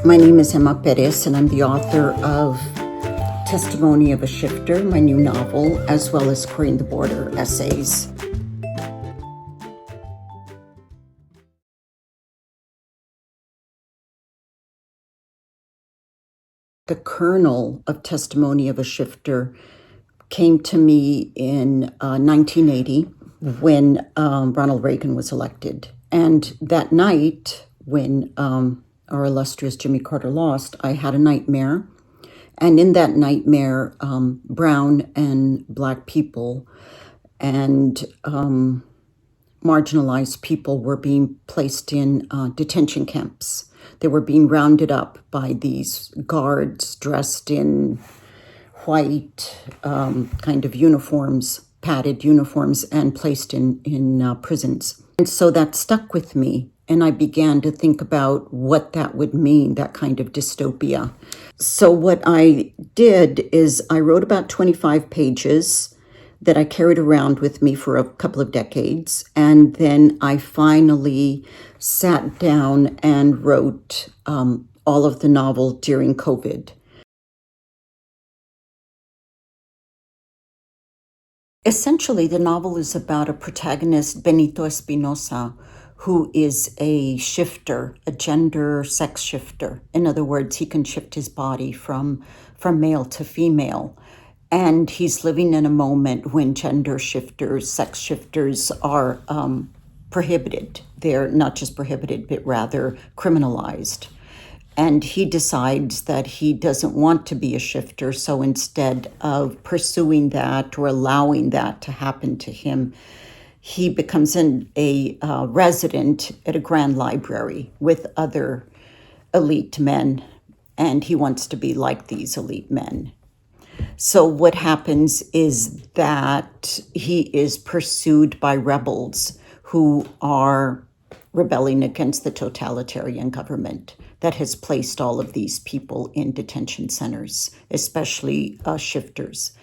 My name is Emma Pérez, and I'm the author of Testimony of a Shifter, my new novel, as well as Queering the Border essays. The kernel of Testimony of a Shifter came to me in 1980 when Ronald Reagan was elected. And that night, when our illustrious Jimmy Carter lost, I had a nightmare. And in that nightmare, brown and black people and marginalized people were being placed in detention camps. They were being rounded up by these guards dressed in white kind of uniforms, padded uniforms, and placed in prisons. And so that stuck with me. And I began to think about what that would mean, that kind of dystopia. So what I did is I wrote about 25 pages that I carried around with me for a couple of decades. And then I finally sat down and wrote all of the novel during COVID. Essentially, the novel is about a protagonist, Benito Espinosa, who is a shifter, a gender sex shifter. In other words, he can shift his body from male to female. And he's living in a moment when gender shifters, sex shifters are prohibited. They're not just prohibited, but rather criminalized. And he decides that he doesn't want to be a shifter. So instead of pursuing that or allowing that to happen to him, he becomes a resident at a grand library with other elite men, and he wants to be like these elite men. So what happens is that he is pursued by rebels who are rebelling against the totalitarian government that has placed all of these people in detention centers, especially shifters.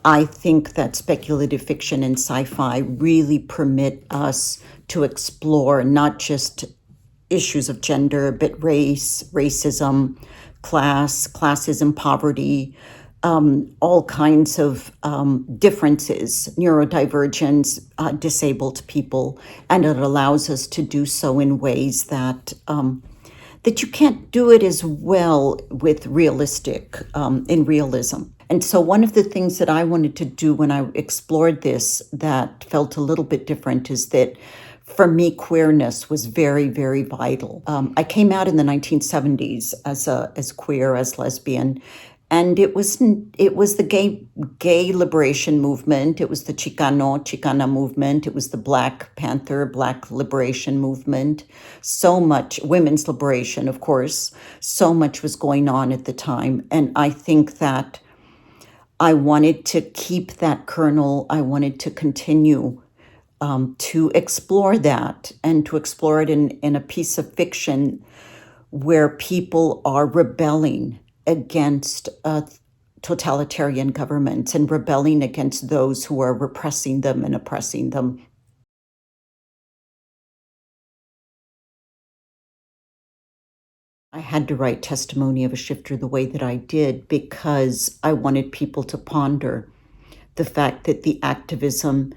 I think that speculative fiction and sci-fi really permit us to explore not just issues of gender, but race, racism, classism, poverty, all kinds of differences, neurodivergence, disabled people, and it allows us to do so in ways that you can't do it as well with in realism. And so one of the things that I wanted to do when I explored this that felt a little bit different is that for me, queerness was very, very vital. I came out in the 1970s as queer, as lesbian, and it was the gay liberation movement. It was the Chicana movement. It was the Black Panther, Black liberation movement. So much women's liberation, of course. So much was going on at the time, and I think that I wanted to keep that kernel. I wanted to continue to explore that and to explore it in a piece of fiction where people are rebelling against totalitarian governments and rebelling against those who are repressing them and oppressing them. I had to write Testimony of a Shifter the way that I did because I wanted people to ponder the fact that the activism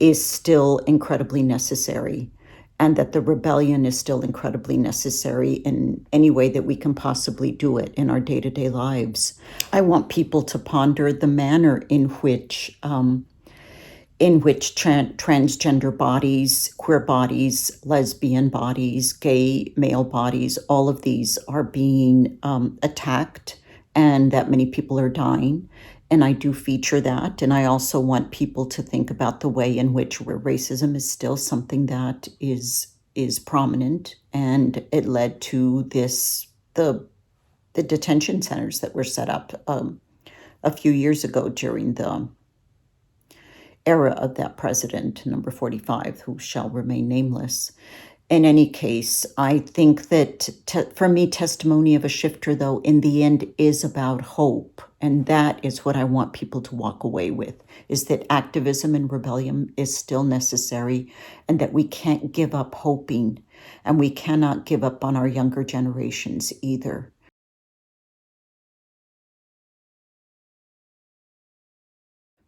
is still incredibly necessary and that the rebellion is still incredibly necessary in any way that we can possibly do it in our day-to-day lives. I want people to ponder the manner in which transgender bodies, queer bodies, lesbian bodies, gay male bodies, all of these are being attacked and that many people are dying. And I do feature that. And I also want people to think about the way in which racism is still something that is prominent. And it led to the detention centers that were set up a few years ago during the era of that president, number 45, who shall remain nameless. In any case, I think that for me, Testimony of a Shifter, though, in the end is about hope. And that is what I want people to walk away with, is that activism and rebellion is still necessary and that we can't give up hoping, and we cannot give up on our younger generations either.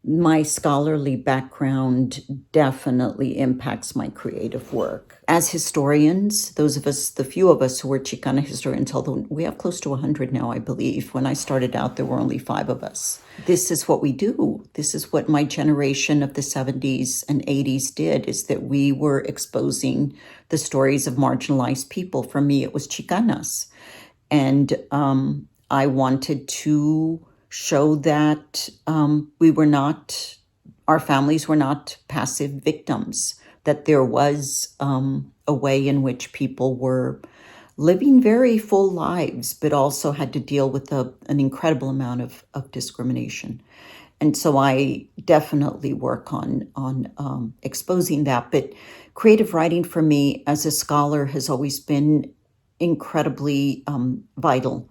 My scholarly background definitely impacts my creative work. As historians, those of us, the few of us who were Chicana historians, although we have close to 100 now, I believe. When I started out, there were only 5 of us. This is what we do. This is what my generation of the 70s and 80s did, is that we were exposing the stories of marginalized people. For me, it was Chicanas. And I wanted to show that our families were not passive victims, that there was a way in which people were living very full lives, but also had to deal with an incredible amount of discrimination. And so I definitely work on exposing that. But creative writing for me as a scholar has always been incredibly vital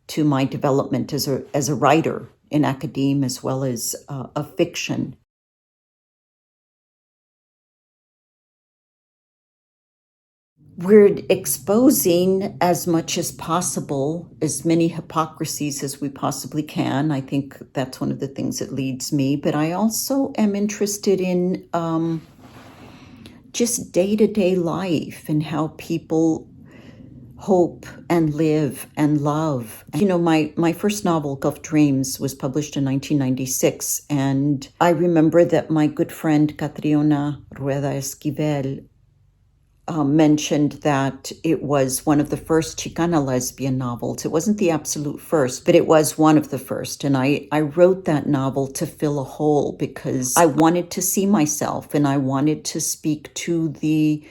to my development as a writer in academe as well as a fiction. We're exposing as much as possible, as many hypocrisies as we possibly can. I think that's one of the things that leads me. But I also am interested in just day-to-day life and how people hope and live and love. You know, my first novel, Gulf Dreams, was published in 1996. And I remember that my good friend Catriona Rueda Esquivel mentioned that it was one of the first Chicana lesbian novels. It wasn't the absolute first, but it was one of the first. And I wrote that novel to fill a hole because I wanted to see myself and I wanted to speak to the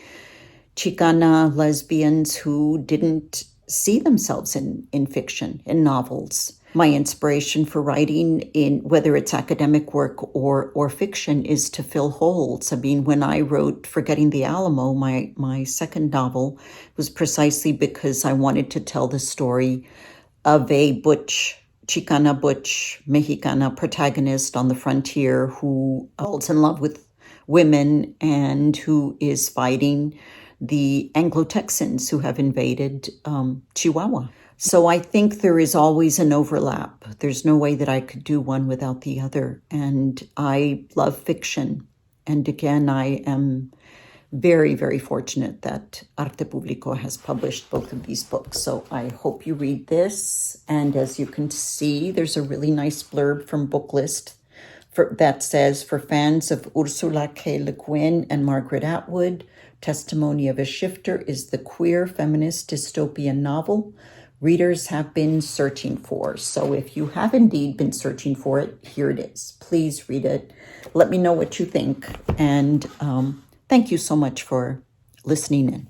Chicana lesbians who didn't see themselves in fiction, in novels. My inspiration for writing, in whether it's academic work or fiction, is to fill holes. I mean, when I wrote Forgetting the Alamo, my second novel, was precisely because I wanted to tell the story of a Chicana butch Mexicana protagonist on the frontier who falls in love with women and who is fighting the Anglo-Texans who have invaded Chihuahua. So I think there is always an overlap. There's no way that I could do one without the other. And I love fiction. And again, I am very, very fortunate that Arte Público has published both of these books. So I hope you read this. And as you can see, there's a really nice blurb from Booklist that says, for fans of Ursula K. Le Guin and Margaret Atwood, Testimony of a Shifter is the queer feminist dystopian novel readers have been searching for. So if you have indeed been searching for it, here it is. Please read it. Let me know what you think. And thank you so much for listening in.